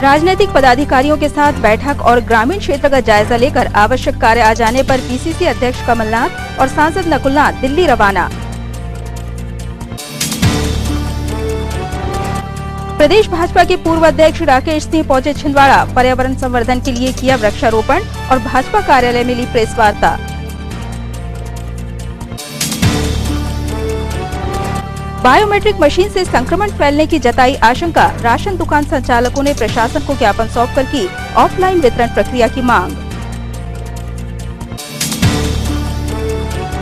राजनीतिक पदाधिकारियों के साथ बैठक और ग्रामीण क्षेत्र का जायजा लेकर आवश्यक कार्य आ जाने पर पीसीसी अध्यक्ष कमलनाथ और सांसद नकुलनाथ दिल्ली रवाना। प्रदेश भाजपा के पूर्व अध्यक्ष राकेश सिंह पहुंचे छिंदवाड़ा, पर्यावरण संवर्धन के लिए किया वृक्षारोपण और भाजपा कार्यालय में ली प्रेस वार्ता। बायोमेट्रिक मशीन से संक्रमण फैलने की जताई आशंका, राशन दुकान संचालकों ने प्रशासन को ज्ञापन सौंपकर की ऑफलाइन वितरण प्रक्रिया की मांग।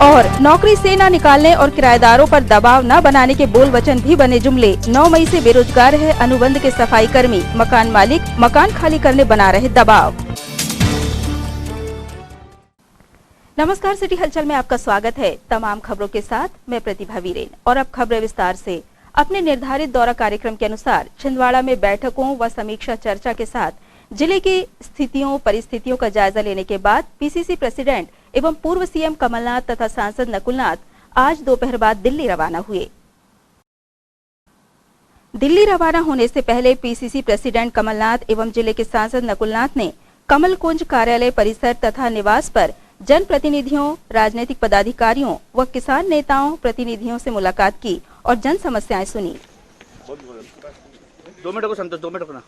और नौकरी से न निकालने और किराएदारों पर दबाव न बनाने के बोल वचन भी बने जुमले। 9 मई से बेरोजगार है अनुबंध के सफाई कर्मी, मकान मालिक मकान खाली करने बना रहे दबाव। नमस्कार, सिटी हलचल में आपका स्वागत है। तमाम खबरों के साथ मैं प्रतिभा वीरेन और अब खबरें विस्तार से। अपने निर्धारित दौरा कार्यक्रम के अनुसार छिंदवाड़ा में बैठकों व समीक्षा चर्चा के साथ जिले की स्थितियों परिस्थितियों का जायजा लेने के बाद पीसीसी प्रेसिडेंट एवं पूर्व सीएम कमलनाथ तथा सांसद नकुलनाथ आज दोपहर बाद दिल्ली रवाना हुए। दिल्ली रवाना होने से पहले पीसीसी प्रेसिडेंट कमलनाथ एवं जिले के सांसद नकुलनाथ ने कमल कुंज कार्यालय परिसर तथा निवास पर जनप्रतिनिधियों, राजनीतिक पदाधिकारियों व किसान नेताओं प्रतिनिधियों से मुलाकात की और जन समस्याएं सुनी। 2 मिनट को संतोष, 2 मिनट को ना।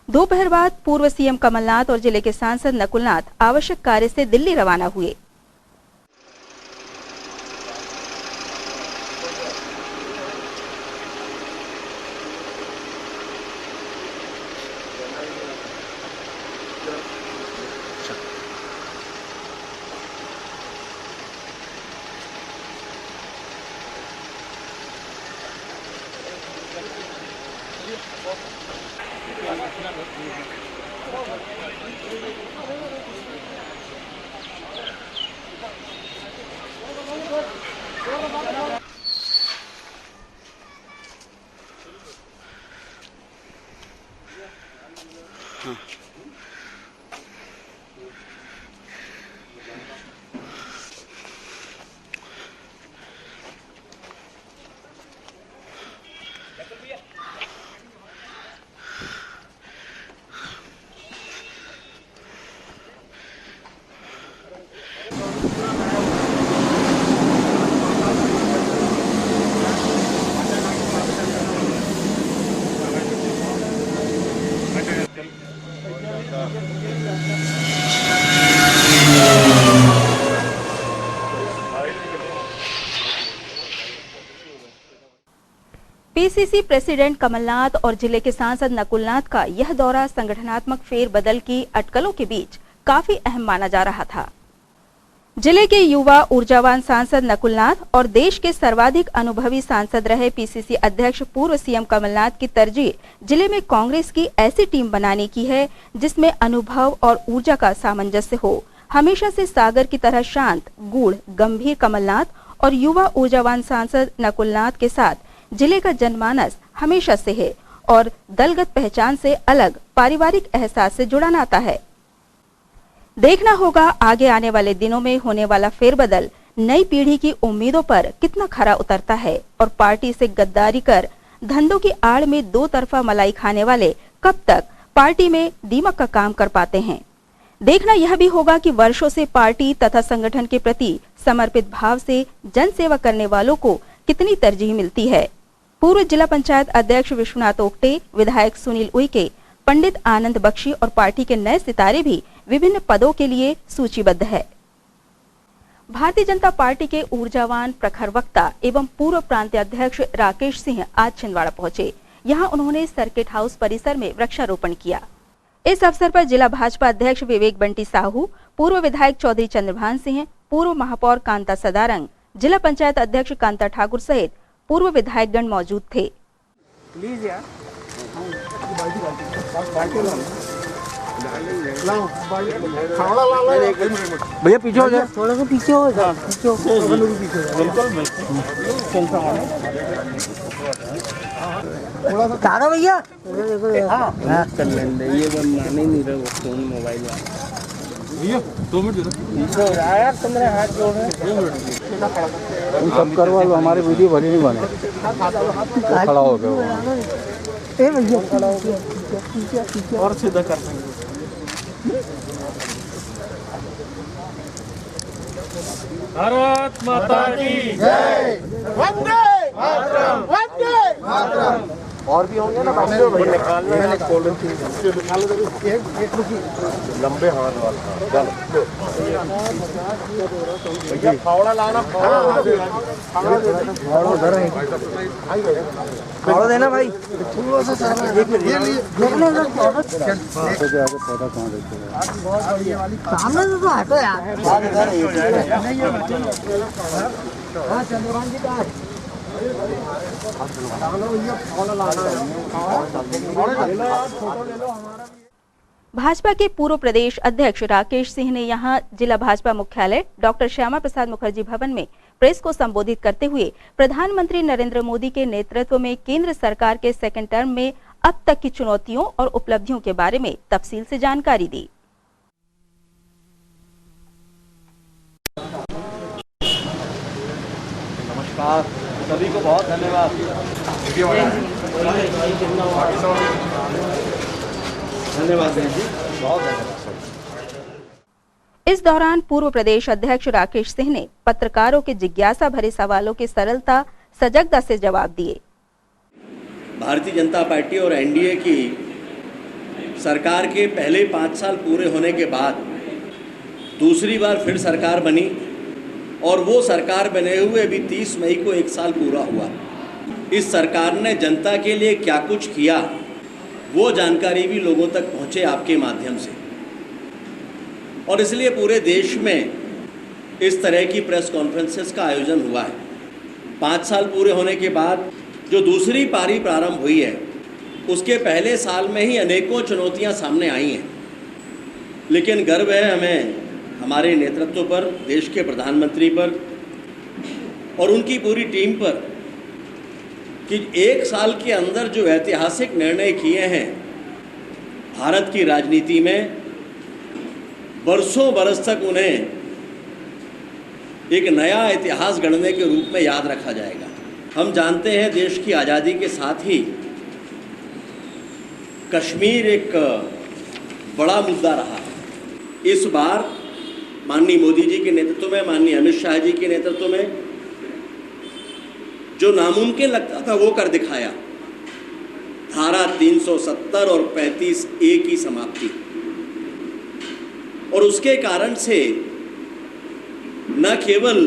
दोपहर बाद पूर्व सीएम कमलनाथ और जिले के सांसद नकुलनाथ आवश्यक कार्य से दिल्ली रवाना हुए। पीसीसी प्रेसिडेंट कमलनाथ और जिले के सांसद नकुलनाथ का यह दौरा संगठनात्मक फेरबदल की अटकलों के बीच काफी अहम माना जा रहा था। जिले के युवा ऊर्जावान सांसद नकुलनाथ और देश के सर्वाधिक अनुभवी सांसद रहे पीसीसी अध्यक्ष पूर्व सीएम कमलनाथ की तरजीह जिले में कांग्रेस की ऐसी टीम बनाने की है जिसमें अनुभव और ऊर्जा का सामंजस्य हो। हमेशा से सागर की तरह शांत, गूढ़, गंभीर कमलनाथ और युवा ऊर्जावान सांसद नकुलनाथ के साथ जिले का जनमानस हमेशा से है और दलगत पहचान से अलग पारिवारिक एहसास से जुड़ा नाता है। देखना होगा आगे आने वाले दिनों में होने वाला फेरबदल नई पीढ़ी की उम्मीदों पर कितना खरा उतरता है और पार्टी से गद्दारी कर धंधों की आड़ में 2 तरफा मलाई खाने वाले कब तक पार्टी में दीमक का काम कर पाते हैं। देखना यह भी होगा कि वर्षों से पार्टी तथा संगठन के प्रति समर्पित भाव से जन सेवा करने वालों को कितनी तरजीह मिलती है। पूर्व जिला पंचायत अध्यक्ष विश्वनाथ ओक्टे, विधायक सुनील उइके, पंडित आनंद बख्शी और पार्टी के नए सितारे भी विभिन्न पदों के लिए सूचीबद्ध है। भारतीय जनता पार्टी के ऊर्जावान प्रखर वक्ता एवं पूर्व प्रांतीय अध्यक्ष राकेश सिंह आज छिंदवाड़ा पहुंचे। यहां उन्होंने सर्किट हाउस परिसर में वृक्षारोपण किया। इस अवसर पर जिला भाजपा अध्यक्ष विवेक बंटी साहू, पूर्व विधायक चौधरी चंद्रभान सिंह, पूर्व महापौर कांता सदारंग, जिला पंचायत अध्यक्ष कांता ठाकुर सहित पूर्व विधायकगण मौजूद थे। प्लीज यार भैया पीछे हो जाए, थोड़ा सा पीछे हो जाए, तारा भैया हाँ कर लेंगे। ये बनना नहीं रहा फोन मोबाइल भैया 2 मिनट दे दो। पीछे हो जाए यार, तुमने हाथ जोड़ रहे सब करवा लो, हमारी वीडियो भली नहीं बने। खड़ा हो गया ए भैया और सीधा कर देंगे। भारत माता की जय। वंदे मातरम, वंदे मातरम। और भी होंगे ना भाई, निकालने मैंने कॉलर की निकाल दो। एक रुकी लंबे हाथ वाला भैया फावड़ा लाना, फावड़ा उधर है, फावड़ा देना भाई थोड़ा सा सामने। ये देखने का फावड़ा आगे पौधा कहाँ देते हैं? बहुत बढ़िया वाली सामने से तो हटो यार। हाँ चंद्रभान जी का भाजपा के पूर्व प्रदेश अध्यक्ष राकेश सिंह ने यहां जिला भाजपा मुख्यालय डॉक्टर श्यामा प्रसाद मुखर्जी भवन में प्रेस को संबोधित करते हुए प्रधानमंत्री नरेंद्र मोदी के नेतृत्व में केंद्र सरकार के सेकेंड टर्म में अब तक की चुनौतियों और उपलब्धियों के बारे में तफसील से जानकारी दी। नमस्कार सभी को, बहुत धन्यवाद। धन्यवाद जी, बहुत धन्यवाद। इस दौरान पूर्व प्रदेश अध्यक्ष राकेश सिंह ने पत्रकारों के जिज्ञासा भरे सवालों के सरलता सजगता से जवाब दिए। भारतीय जनता पार्टी और एनडीए की सरकार के पहले 5 साल पूरे होने के बाद दूसरी बार फिर सरकार बनी और वो सरकार बने हुए अभी 30 मई को 1 साल पूरा हुआ। इस सरकार ने जनता के लिए क्या कुछ किया, वो जानकारी भी लोगों तक पहुंचे आपके माध्यम से, और इसलिए पूरे देश में इस तरह की प्रेस कॉन्फ्रेंसेस का आयोजन हुआ है। 5 साल पूरे होने के बाद जो दूसरी पारी प्रारंभ हुई है, उसके पहले साल में ही अनेकों चुनौतियां सामने आई हैं, लेकिन गर्व है हमें हमारे नेतृत्व पर, देश के प्रधानमंत्री पर और उनकी पूरी टीम पर कि 1 साल के अंदर जो ऐतिहासिक निर्णय किए हैं, भारत की राजनीति में बरसों बरस तक उन्हें एक नया इतिहास गढ़ने के रूप में याद रखा जाएगा। हम जानते हैं देश की आज़ादी के साथ ही कश्मीर एक बड़ा मुद्दा रहा है। इस बार माननीय मोदी जी के नेतृत्व में, माननीय अमित शाह जी के नेतृत्व में जो नामुमकिन लगता था वो कर दिखाया। धारा 370 और 35A की समाप्ति, और उसके कारण से न केवल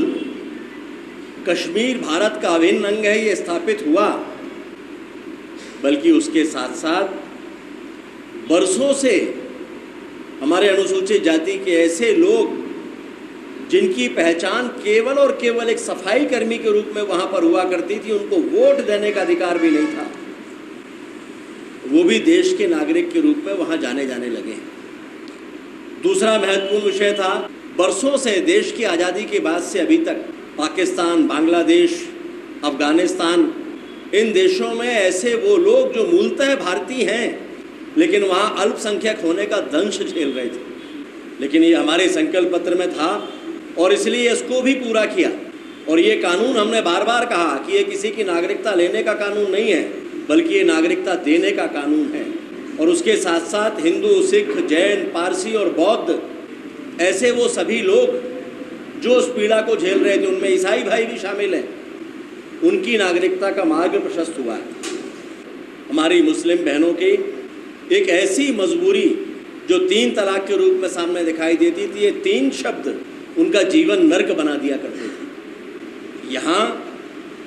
कश्मीर भारत का अभिन्न अंग है ये स्थापित हुआ, बल्कि उसके साथ साथ बरसों से हमारे अनुसूचित जाति के ऐसे लोग जिनकी पहचान केवल और केवल एक सफाई कर्मी के रूप में वहां पर हुआ करती थी, उनको वोट देने का अधिकार भी नहीं था, वो भी देश के नागरिक के रूप में वहां जाने लगे। दूसरा महत्वपूर्ण विषय था, बरसों से देश की आज़ादी के बाद से अभी तक पाकिस्तान, बांग्लादेश, अफगानिस्तान, इन देशों में ऐसे वो लोग जो मूलतः भारतीय हैं लेकिन वहाँ अल्पसंख्यक होने का दंश झेल रहे थे, लेकिन ये हमारे संकल्प पत्र में था और इसलिए इसको भी पूरा किया। और ये कानून हमने बार बार कहा कि ये किसी की नागरिकता लेने का कानून नहीं है, बल्कि ये नागरिकता देने का कानून है। और उसके साथ साथ हिंदू, सिख, जैन, पारसी और बौद्ध, ऐसे वो सभी लोग जो उस पीड़ा को झेल रहे थे, उनमें ईसाई भाई भी शामिल हैं, उनकी नागरिकता का मार्ग प्रशस्त हुआ है। हमारी मुस्लिम बहनों की एक ऐसी मजबूरी जो 3 तलाक के रूप में सामने दिखाई देती थी, ये 3 शब्द उनका जीवन नर्क बना दिया करते थे। यहाँ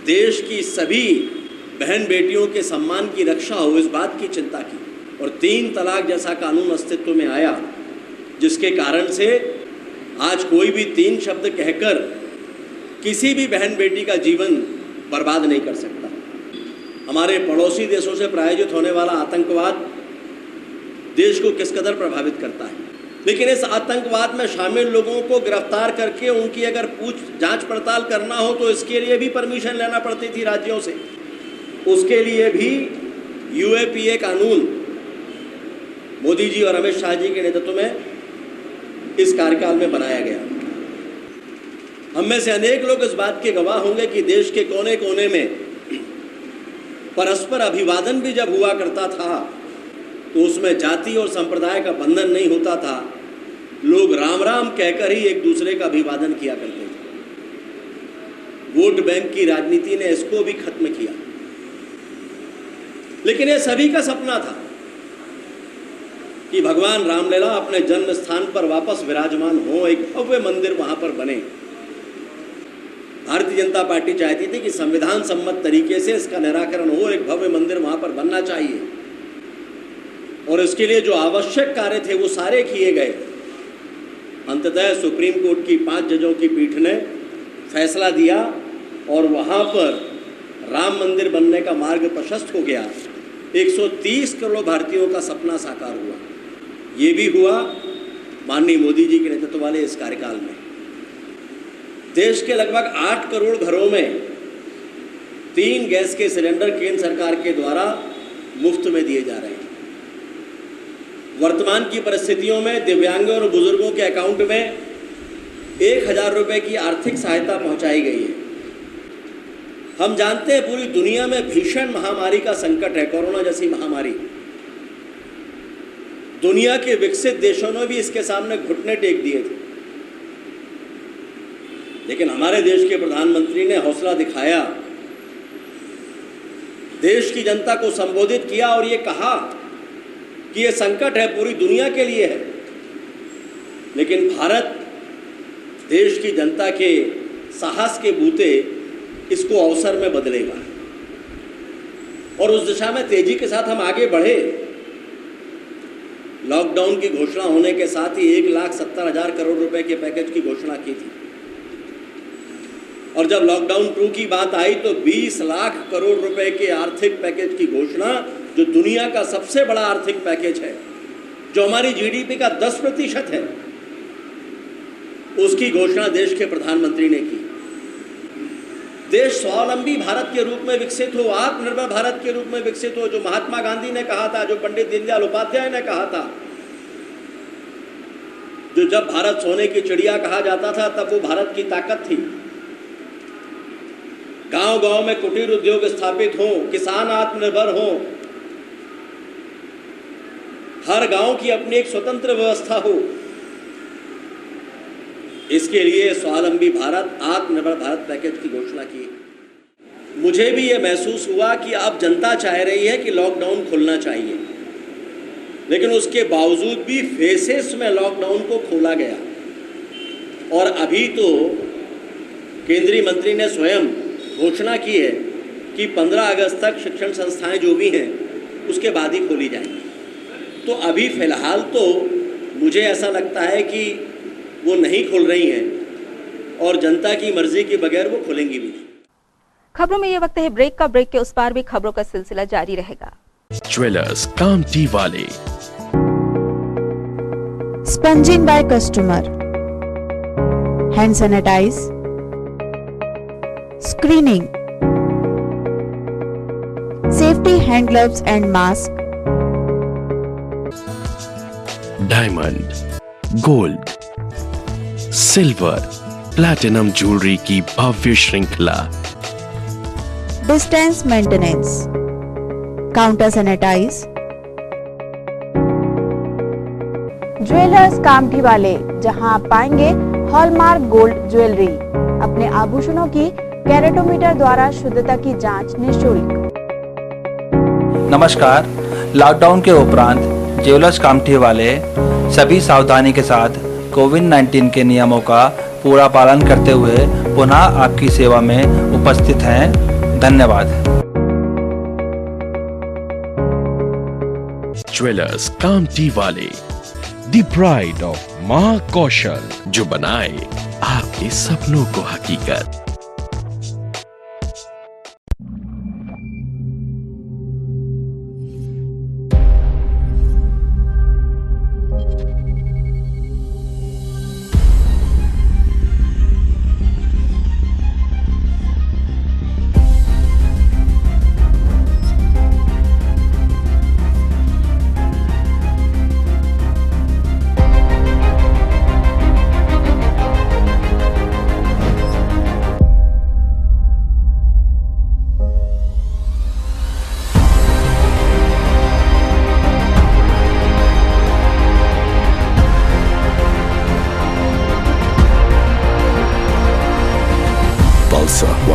देश की सभी बहन बेटियों के सम्मान की रक्षा हो, इस बात की चिंता की, और 3 तलाक जैसा कानून अस्तित्व में आया, जिसके कारण से आज कोई भी 3 शब्द कहकर किसी भी बहन बेटी का जीवन बर्बाद नहीं कर सकता। हमारे पड़ोसी देशों से प्रायोजित होने वाला आतंकवाद देश को किस कदर प्रभावित करता है, लेकिन इस आतंकवाद में शामिल लोगों को गिरफ्तार करके उनकी अगर जांच पड़ताल करना हो तो इसके लिए भी परमिशन लेना पड़ती थी राज्यों से। उसके लिए भी UAPA कानून मोदी जी और अमित शाह जी के नेतृत्व में इस कार्यकाल में बनाया गया। हम में से अनेक लोग इस बात के गवाह होंगे कि देश के कोने कोने में परस्पर अभिवादन भी जब हुआ करता था तो उसमें जाति और संप्रदाय का बंधन नहीं होता था। लोग राम राम कहकर ही एक दूसरे का अभिवादन किया करते थे। वोट बैंक की राजनीति ने इसको भी खत्म किया। लेकिन यह सभी का सपना था कि भगवान रामलला अपने जन्म स्थान पर वापस विराजमान हो, एक भव्य मंदिर वहां पर बने। भारतीय जनता पार्टी चाहती थी कि संविधान सम्मत तरीके से इसका निराकरण हो, एक भव्य मंदिर वहां पर बनना चाहिए और इसके लिए जो आवश्यक कार्य थे वो सारे किए गए। अंततः सुप्रीम कोर्ट की 5 जजों की पीठ ने फैसला दिया और वहां पर राम मंदिर बनने का मार्ग प्रशस्त हो गया। 130 करोड़ भारतीयों का सपना साकार हुआ। ये भी हुआ माननीय मोदी जी के नेतृत्व वाले इस कार्यकाल में। देश के लगभग 8 करोड़ घरों में 3 गैस के सिलेंडर केंद्र सरकार के द्वारा मुफ्त में दिए जा रहे हैं। वर्तमान की परिस्थितियों में दिव्यांगों और बुजुर्गों के अकाउंट में 1000 रुपए की आर्थिक सहायता पहुंचाई गई है। हम जानते हैं पूरी दुनिया में भीषण महामारी का संकट है, कोरोना जैसी महामारी। दुनिया के विकसित देशों ने भी इसके सामने घुटने टेक दिए थे, लेकिन हमारे देश के प्रधानमंत्री ने हौसला दिखाया, देश की जनता को संबोधित किया और ये कहा कि ये संकट है पूरी दुनिया के लिए है, लेकिन भारत देश की जनता के साहस के बूते इसको अवसर में बदलेगा और उस दिशा में तेजी के साथ हम आगे बढ़े। लॉकडाउन की घोषणा होने के साथ ही 1,70,000 करोड़ रुपए के पैकेज की घोषणा की थी और जब लॉकडाउन 2 की बात आई तो 20 लाख करोड़ रुपए के आर्थिक पैकेज की घोषणा, जो दुनिया का सबसे बड़ा आर्थिक पैकेज है, जो हमारी जीडीपी का 10% है, उसकी घोषणा देश के प्रधानमंत्री ने की। देश स्वावलंबी भारत के रूप में विकसित हो, आत्मनिर्भर भारत के रूप में विकसित हो, जो महात्मा गांधी ने कहा था, जो पंडित दीनदयाल उपाध्याय ने कहा था, जो जब भारत सोने की चिड़िया कहा जाता था तब वो भारत की ताकत थी। गांव-गांव में कुटीर उद्योग स्थापित हो, किसान आत्मनिर्भर हो, हर गांव की अपनी एक स्वतंत्र व्यवस्था हो। इसके लिए स्वावलंबी भारत, आत्मनिर्भर भारत पैकेज की घोषणा की। मुझे भी ये महसूस हुआ कि अब जनता चाह रही है कि लॉकडाउन खुलना चाहिए, लेकिन उसके बावजूद भी फेसेस में लॉकडाउन को खोला गया और अभी तो केंद्रीय मंत्री ने स्वयं घोषणा की है कि 15 अगस्त तक शिक्षण संस्थाएं जो भी हैं उसके बाद ही खोली जाएंगी। तो अभी फिलहाल तो मुझे ऐसा लगता है कि वो नहीं खुल रही हैं और जनता की मर्जी के बगैर वो खुलेंगी भी नहीं। खबरों में ये वक्त है ब्रेक का। ब्रेक के उस पार भी खबरों का सिलसिला जारी रहेगा। ज्वेलर्स कामठी वाले, sponging by customer, hand sanitise, screening, safety hand gloves and mask, diamond, gold, silver, platinum jewellery की भव्य श्रृंखला, distance maintenance, counter sanitise. Jewellers Kamthi वाले, जहां आप पाएंगे हॉलमार्क गोल्ड ज्वेलरी, अपने आभूषणों की कैरेटोमीटर द्वारा शुद्धता की जांच निःशुल्क। नमस्कार। लॉकडाउन के उपरांत ज्वेलर्स कामठी वाले सभी सावधानी के साथ कोविड-19 के नियमों का पूरा पालन करते हुए पुनः आपकी सेवा में उपस्थित हैं। धन्यवाद। ज्वेलर्स कामठी वाले, द प्राइड ऑफ मां कौशल, जो बनाए आपके सपनों को हकीकत।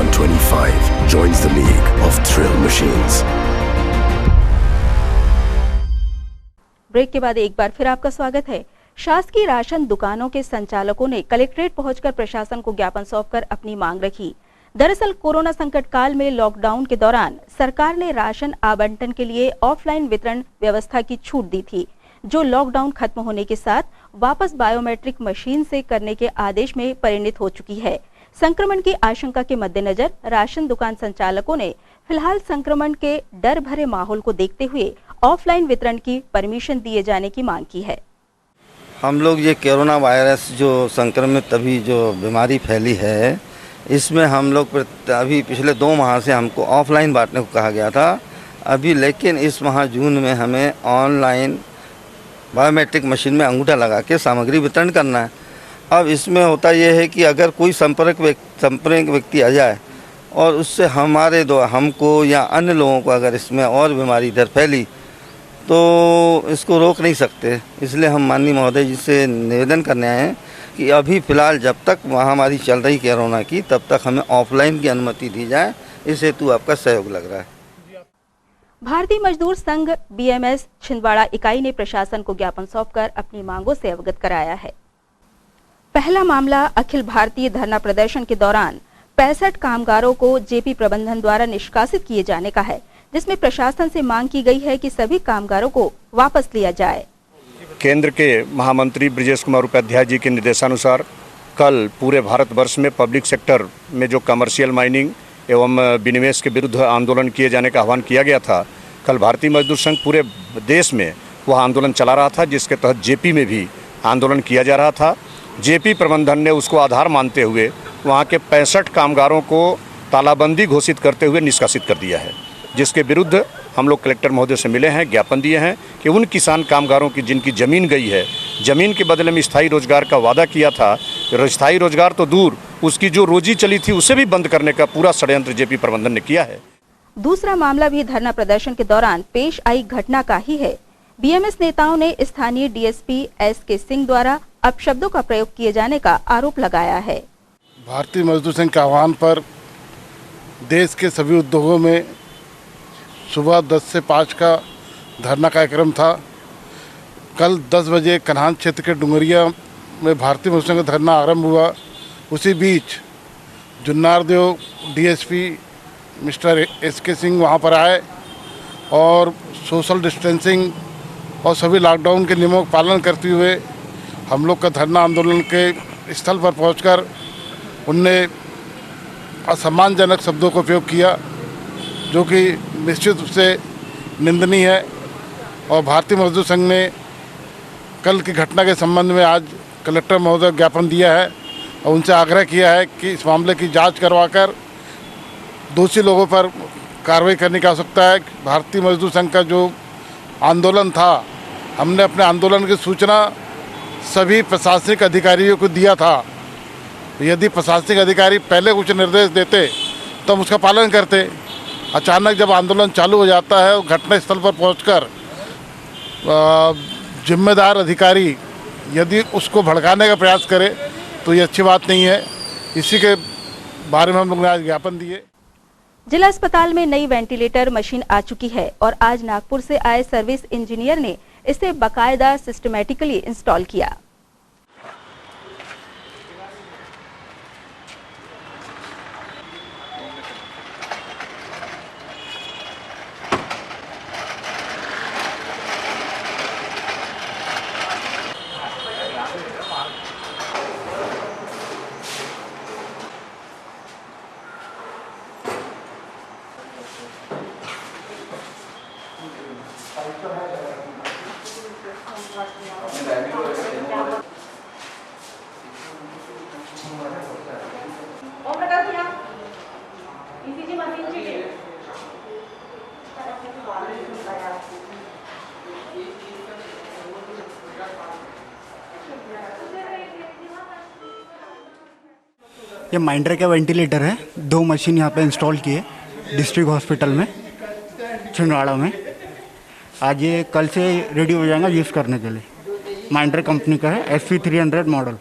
125 joins the league of thrill machines. Break के बाद एक बार फिर आपका स्वागत है। शासकीय राशन दुकानों के संचालकों ने कलेक्ट्रेट पहुंचकर प्रशासन को ज्ञापन सौंपकर अपनी मांग रखी। दरअसल कोरोना संकट काल में लॉकडाउन के दौरान सरकार ने राशन आवंटन के लिए ऑफलाइन वितरण व्यवस्था की छूट दी थी, जो लॉकडाउन खत्म होने के साथ वापस बायोमेट्रिक मशीन से करने के आदेश में परिणत हो चुकी है। संक्रमण की आशंका के मद्देनजर राशन दुकान संचालकों ने फिलहाल संक्रमण के डर भरे माहौल को देखते हुए ऑफलाइन वितरण की परमिशन दिए जाने की मांग की है। हम लोग ये कोरोना वायरस जो संक्रमित अभी जो बीमारी फैली है, इसमें हम लोग अभी पिछले 2 माह से हमको ऑफलाइन बांटने को कहा गया था अभी, लेकिन इस माह जून में हमें ऑनलाइन बायोमेट्रिक मशीन में अंगूठा लगा के सामग्री वितरण करना है। अब इसमें होता यह है कि अगर कोई संपर्क व्यक्ति आ जाए और उससे हमको या अन्य लोगों को अगर इसमें और बीमारी इधर फैली तो इसको रोक नहीं सकते। इसलिए हम माननीय महोदय जी से निवेदन करने आए हैं कि अभी फ़िलहाल जब तक महामारी चल रही कोरोना की, तब तक हमें ऑफलाइन की अनुमति दी जाए। इस हेतु आपका सहयोग लग रहा है। भारतीय मजदूर संघ बीएमएस छिंदवाड़ा इकाई ने प्रशासन को ज्ञापन सौंपकर अपनी मांगों से अवगत कराया है। पहला मामला अखिल भारतीय धरना प्रदर्शन के दौरान 65 कामगारों को जेपी प्रबंधन द्वारा निष्कासित किए जाने का है, जिसमें प्रशासन से मांग की गई है कि सभी कामगारों को वापस लिया जाए। केंद्र के महामंत्री ब्रजेश कुमार उपाध्याय जी के निर्देशानुसार कल पूरे भारतवर्ष में पब्लिक सेक्टर में जो कमर्शियल माइनिंग एवं विनिवेश के विरुद्ध आंदोलन किए जाने का आह्वान किया गया था, कल भारतीय मजदूर संघ पूरे देश में वह आंदोलन चला रहा था, जिसके तहत जेपी में भी आंदोलन किया जा रहा था। जेपी प्रबंधन ने उसको आधार मानते हुए वहाँ के 65 कामगारों को तालाबंदी घोषित करते हुए निष्कासित कर दिया है, जिसके विरुद्ध हम लोग कलेक्टर महोदय से मिले हैं, ज्ञापन दिए हैं कि उन किसान कामगारों की जिनकी ज़मीन गई है, ज़मीन के बदले में स्थायी रोजगार का वादा किया था, स्थायी रोजगार तो दूर, उसकी जो रोजी चली थी उसे भी बंद करने का पूरा षड्यंत्र जेपी प्रबंधन ने किया है। दूसरा मामला भी धरना प्रदर्शन के दौरान पेश आई घटना का ही है। बीएमएस नेताओं ने स्थानीय डीएसपी एसके सिंह द्वारा अपशब्दों का प्रयोग किए जाने का आरोप लगाया है। भारतीय मजदूर संघ के आह्वान पर देश के सभी उद्योगों में सुबह 10 से 5 का धरना कार्यक्रम था। कल 10 बजे कन्हान क्षेत्र के डुंगरिया में भारतीय मजदूर संघ का धरना आरंभ हुआ। उसी बीच Junnardev DSP Mister S K Singh वहां पर आए और सोशल डिस्टेंसिंग और सभी लॉकडाउन के नियमों का पालन करते हुए हम लोग का धरना आंदोलन के स्थल पर पहुंचकर उनने असम्मानजनक शब्दों का उपयोग किया, जो कि निश्चित रूप से निंदनीय है। और भारतीय मजदूर संघ ने कल की घटना के संबंध में आज कलेक्टर महोदय ज्ञापन दिया है और उनसे आग्रह किया है कि इस मामले की जांच करवाकर दोषी लोगों पर कार्रवाई करने की आवश्यकता है। भारतीय मजदूर संघ का जो आंदोलन था, हमने अपने आंदोलन की सूचना सभी प्रशासनिक अधिकारियों को दिया था। यदि प्रशासनिक अधिकारी पहले कुछ निर्देश देते तो हम उसका पालन करते। अचानक जब आंदोलन चालू हो जाता है और घटनास्थल पर पहुंचकर जिम्मेदार अधिकारी यदि उसको भड़काने का प्रयास करे तो ये अच्छी बात नहीं है। इसी के बारे में हम लोग ने आज ज्ञापन दिए। जिला अस्पताल में नई वेंटिलेटर मशीन आ चुकी है और आज नागपुर से आए सर्विस इंजीनियर ने इसे बाकायदा सिस्टमैटिकली इंस्टॉल किया। ये माइंडर का वेंटिलेटर है। 2 मशीन यहाँ पे इंस्टॉल किए डिस्ट्रिक्ट हॉस्पिटल में छिंदवाड़ा में। आज ये कल से रेडी हो जाएगा यूज़ करने के लिए। माइंडर कंपनी का है, SP300 मॉडल।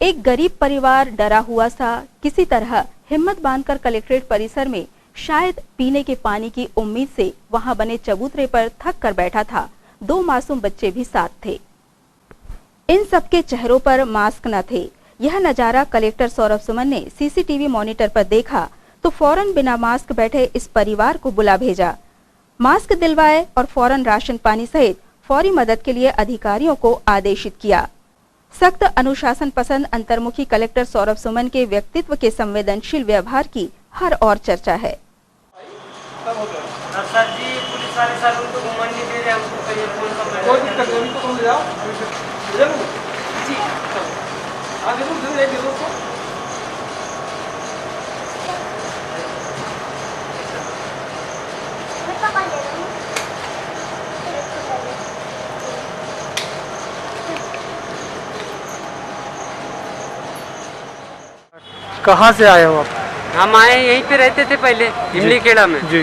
एक गरीब परिवार डरा हुआ सा किसी तरह हिम्मत बांधकर कलेक्ट्रेट परिसर में शायद पीने के पानी की उम्मीद से वहां बने चबूतरे पर थक कर बैठा था। 2 मासूम बच्चे भी साथ थे। इन सबके चेहरों पर मास्क न थे। यह नजारा कलेक्टर सौरभ सुमन ने सीसीटीवी मॉनिटर पर देखा तो फौरन बिना मास्क बैठे इस परिवार को बुला भेजा, मास्क दिलवाए और फौरन राशन पानी सहित फौरी मदद के लिए अधिकारियों को आदेशित किया। सख्त अनुशासन पसंद अंतर्मुखी कलेक्टर सौरभ सुमन के व्यक्तित्व के संवेदनशील व्यवहार की हर ओर चर्चा है। सर जी पुलिस वाले सर उनको घूमने नहीं दे रहे, उनको कहिए फोन कर कोई दिक्कत नहीं, तो तुम ले जाओ जी आगे तुम ले जाओ उसको। कहाँ से आए हो आप? हम आए यहीं पे रहते थे पहले इमली खेड़ा में जी।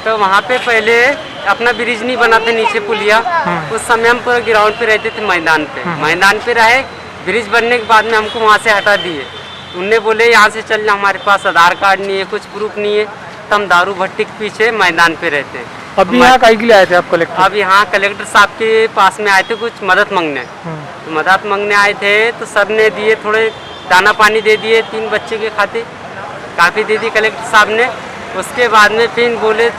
तो वहाँ पे पहले अपना ब्रिज नहीं बना था नीचे पुलिया, उस समय हम पूरा ग्राउंड पे रहते थे, मैदान पे रहे। ब्रिज बनने के बाद में हमको वहाँ से हटा दिए। उनने बोले यहाँ से चलना, हमारे पास आधार कार्ड नहीं है, कुछ प्रूफ नहीं है, तो हम दारू भट्टी के पीछे मैदान पे रहते। अब यहाँ कहीं के लिए आए थे आप कलेक्टर? अब यहाँ कलेक्टर साहब के पास में आए थे कुछ मदद मांगने। तो मदद मांगने आए थे तो सर ने दिए, थोड़े दाना पानी दे दिए 3 बच्चे के खाते, काफ़ी दे दी कलेक्टर साहब ने। उसके बाद में फिर बोले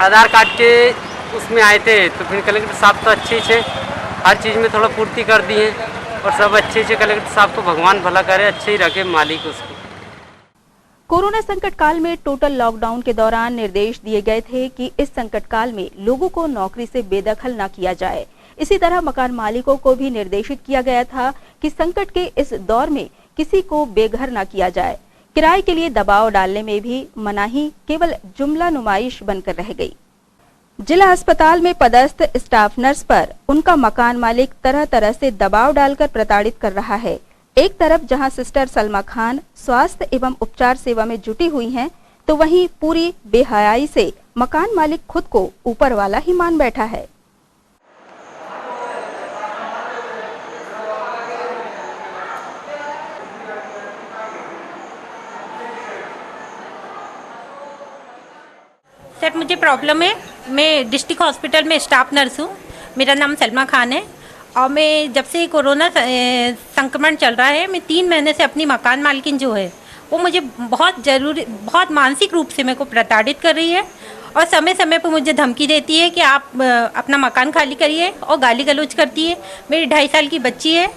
आधार कार्ड के उसमें आए थे, तो फिर कलेक्टर साहब तो अच्छे से हर चीज़ में थोड़ा पूर्ति कर दी है और सब अच्छे से। कलेक्टर साहब को भगवान भला करे, अच्छे ही रखे मालिक उसको। कोरोना संकट काल में टोटल लॉकडाउन के दौरान निर्देश दिए गए थे कि इस संकट काल में लोगों को नौकरी से बेदखल न किया जाए। इसी तरह मकान मालिकों को भी निर्देशित किया गया था कि संकट के इस दौर में किसी को बेघर न किया जाए। किराए के लिए दबाव डालने में भी मनाही केवल जुमला नुमाइश बनकर रह गई। जिला अस्पताल में पदस्थ स्टाफ नर्स पर उनका मकान मालिक तरह तरह से दबाव डालकर प्रताड़ित कर रहा है। एक तरफ जहां सिस्टर सलमा खान स्वास्थ्य एवं उपचार सेवा में जुटी हुई हैं, तो वहीं पूरी बेहयाई से मकान मालिक खुद को ऊपर वाला ही मान बैठा है। सर मुझे प्रॉब्लम है, मैं डिस्ट्रिक्ट हॉस्पिटल में स्टाफ नर्स हूँ। मेरा नाम सलमा खान है और मैं जब से कोरोना संक्रमण चल रहा है, मैं 3 महीने से अपनी मकान मालकिन जो है वो मुझे बहुत मानसिक रूप से मेरे को प्रताड़ित कर रही है और समय समय पर मुझे धमकी देती है कि आप अपना मकान खाली करिए और गाली गलौज करती है। मेरी 2.5 साल की बच्ची है,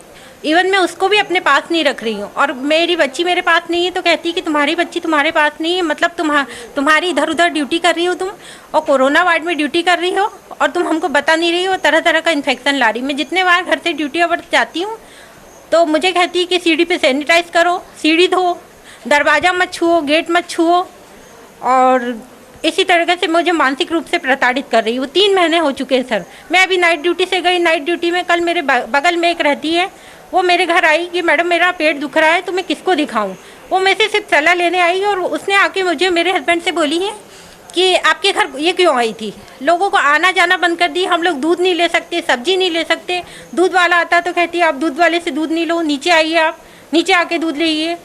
इवन मैं उसको भी अपने पास नहीं रख रही हूँ और मेरी बच्ची मेरे पास नहीं है तो कहती है कि तुम्हारी बच्ची तुम्हारे पास नहीं है, मतलब तुम्हारी इधर उधर ड्यूटी कर रही हो तुम, और कोरोना वार्ड में ड्यूटी कर रही हो और तुम हमको बता नहीं रही हो, तरह तरह का इन्फेक्शन ला रही। मैं जितने बार घर से ड्यूटी अवर जाती हूँ तो मुझे कहती है कि सीढ़ी पे सैनिटाइज करो, सीढ़ी धो, दरवाज़ा मत छुओ, गेट मत छुओ, और इसी तरीके से मुझे मानसिक रूप से प्रताड़ित कर रही हूँ। 3 महीने हो चुके हैं सर। मैं अभी नाइट ड्यूटी से गई, नाइट ड्यूटी में कल मेरे बगल में एक रहती है, वो मेरे घर आई कि मैडम मेरा पेट दुख रहा है तो मैं किसको दिखाऊं। वो मेरे से सिर्फ सलाह लेने आई और उसने आके मुझे मेरे हस्बैंड से बोली है कि आपके घर ये क्यों आई थी। लोगों को आना जाना बंद कर दी, हम लोग दूध नहीं ले सकते, सब्जी नहीं ले सकते। दूध वाला आता तो कहती है आप दूध वाले से दूध नहीं लो, नीचे आइए, आप नीचे आके दूध लीजिए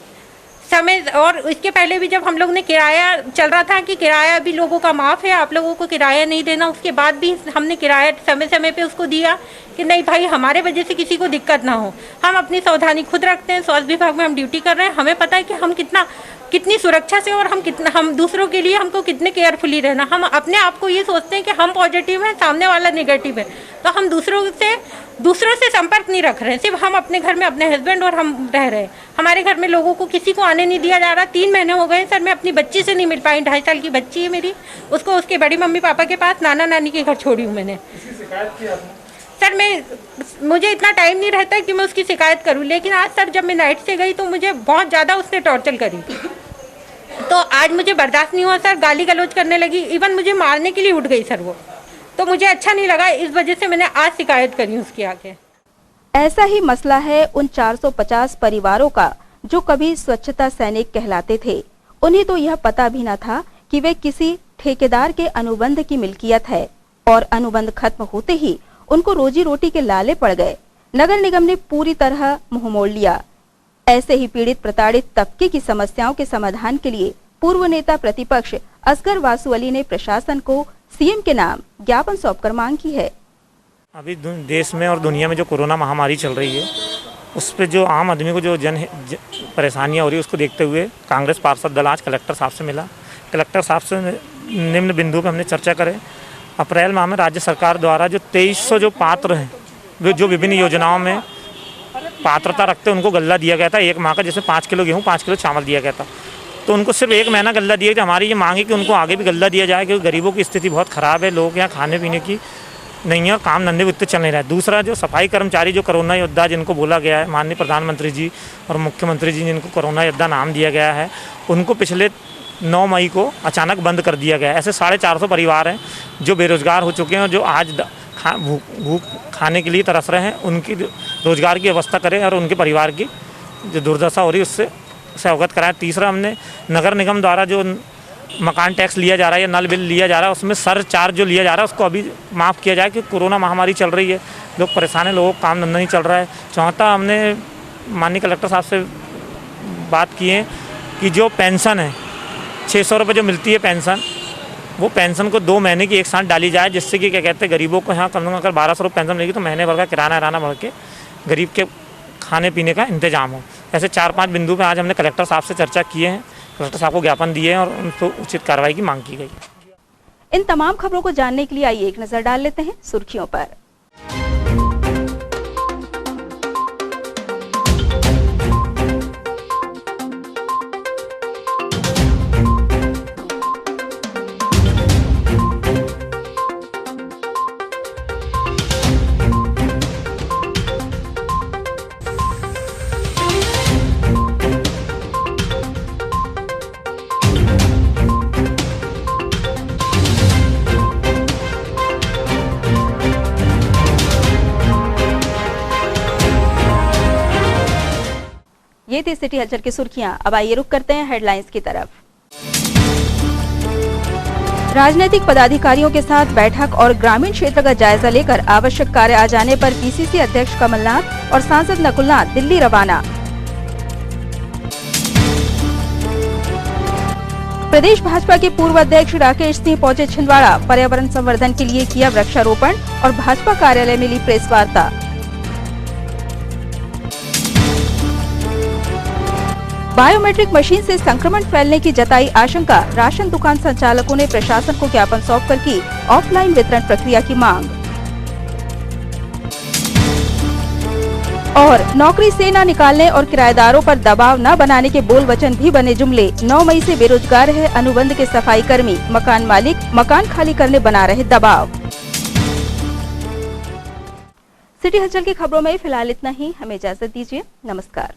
समय। और इसके पहले भी जब हम लोग ने किराया चल रहा था कि किराया भी लोगों का माफ़ है, आप लोगों को किराया नहीं देना, उसके बाद भी हमने किराया समय समय पे उसको दिया कि नहीं भाई हमारे वजह से किसी को दिक्कत ना हो। हम अपनी सावधानी खुद रखते हैं, स्वास्थ्य विभाग में हम ड्यूटी कर रहे हैं, हमें पता है कि हम कितनी सुरक्षा से और हम दूसरों के लिए हमको कितने केयरफुली रहना। हम अपने आप को ये सोचते हैं कि हम पॉजिटिव हैं, सामने वाला नेगेटिव है, तो हम दूसरों से संपर्क नहीं रख रहे हैं, सिर्फ हम अपने घर में अपने हस्बैंड और हम रह रहे हैं। हमारे घर में लोगों को किसी को आने नहीं दिया जा रहा। 3 महीने हो गए सर, मैं अपनी बच्ची से नहीं मिल पाई। 2.5 साल की बच्ची है मेरी, उसको उसके बड़ी मम्मी पापा के पास नाना नानी के घर छोड़ी हूँ मैंने। सर मुझे इतना टाइम नहीं रहता कि मैं उसकी शिकायत करूं, लेकिन आज सर जब मैं नाइट से गई तो मुझे बहुत ज़्यादा उसने टॉर्चर करी, तो आज मुझे बर्दाश्त नहीं हुआ सर। गाली गलौज करने लगी, इवन मुझे मारने के लिए उठ गई सर वो, तो मुझे अच्छा नहीं लगा, इस वजह से मैंने आज शिकायत करी उसकी आके। ऐसा ही मसला है उन 450 परिवारों का जो कभी स्वच्छता सैनिक कहलाते थे। उन्हें तो यह पता भी न था कि वे किसी ठेकेदार के अनुबंध की मिल्कियत है और अनुबंध खत्म होते ही उनको रोजी रोटी के लाले पड़ गए। नगर निगम ने पूरी तरह मुंह मोड़ लिया। ऐसे ही पीड़ित प्रताड़ित तबके की समस्याओं के समाधान के लिए पूर्व नेता प्रतिपक्ष असगर वासु अली ने प्रशासन को सीएम के नाम ज्ञापन सौंपकर मांग की है। अभी देश में और दुनिया में जो कोरोना महामारी चल रही है, उस पर जो आम आदमी को जो परेशानियां हो रही है, उसको देखते हुए कांग्रेस पार्षद दल आज कलेक्टर साहब से मिला। कलेक्टर साहब से निम्न बिंदु पर हमने चर्चा करे। अप्रैल माह में राज्य सरकार द्वारा जो 2300 जो पात्र हैं, जो विभिन्न योजनाओं में पात्रता रखते हैं, उनको गल्ला दिया गया था 1 माह का। जैसे 5 किलो गेहूँ, 5 किलो चावल दिया गया था, तो उनको सिर्फ 1 महीना गल्ला दिया गया। हमारी ये मांग है कि उनको आगे भी गल्ला दिया जाए, क्योंकि गरीबों की स्थिति बहुत ख़राब है। लोग यहाँ खाने पीने की नहीं है और काम धंधे भी उतने चल नहीं रहा है। दूसरा, जो सफाई कर्मचारी, जो कोरोना योद्धा जिनको बोला गया है, माननीय प्रधानमंत्री जी और मुख्यमंत्री जी जिनको कोरोना योद्धा नाम दिया गया है, उनको पिछले 9 मई को अचानक बंद कर दिया गया है। ऐसे 450 परिवार हैं जो बेरोजगार हो चुके हैं और जो आज भूख खाने के लिए तरस रहे हैं। उनकी रोजगार की व्यवस्था करें और उनके परिवार की जो दुर्दशा हो रही है उससे अवगत कराएं। तीसरा, हमने नगर निगम द्वारा जो मकान टैक्स लिया जा रहा है या नल बिल लिया जा रहा है, उसमें सरचार्ज जो लिया जा रहा है उसको अभी माफ़ किया जाए, क्योंकि कोरोना महामारी चल रही है, लोग परेशान हैं, लोगों को काम धंधा नहीं चल रहा है। चौथा, हमने माननीय कलेक्टर साहब से बात की है कि जो पेंशन है 600 रुपये जो मिलती है पेंशन, वो पेंशन को 2 महीने की एक साथ डाली जाए, जिससे कि क्या कहते हैं गरीबों को यहाँ कम से कम अगर 1200 रुपये पेंशन मिलेगी तो महीने भर का किराना बढ़ के गरीब के खाने पीने का इंतजाम हो। ऐसे 4-5 बिंदु पे आज हमने कलेक्टर साहब से चर्चा किए हैं, कलेक्टर साहब को ज्ञापन दिए हैं और उनको उचित कार्रवाई की मांग की गई। इन तमाम खबरों को जानने के लिए आइए एक नजर डाल लेते हैं सुर्खियों पर। ये थी सिटी हलचल की सुर्खियां। अब आइए रुक करते हैं हेडलाइंस की तरफ। राजनीतिक पदाधिकारियों के साथ बैठक और ग्रामीण क्षेत्र का जायजा लेकर आवश्यक कार्य आ जाने पर पीसीसी अध्यक्ष कमलनाथ और सांसद नकुलनाथ दिल्ली रवाना। प्रदेश भाजपा के पूर्व अध्यक्ष राकेश सिंह पहुंचे छिंदवाड़ा, पर्यावरण संवर्धन के लिए किया वृक्षारोपण और भाजपा कार्यालय में ली प्रेस वार्ता। बायोमेट्रिक मशीन से संक्रमण फैलने की जताई आशंका, राशन दुकान संचालकों ने प्रशासन को ज्ञापन सौंपकर की ऑफलाइन वितरण प्रक्रिया की मांग। और नौकरी से न निकालने और किराएदारों पर दबाव न बनाने के बोल वचन भी बने जुमले। 9 मई से बेरोजगार है अनुबंध के सफाई कर्मी, मकान मालिक मकान खाली करने बना रहे दबाव। सिटी हलचल की खबरों में फिलहाल इतना ही। हमें इजाजत दीजिए। नमस्कार।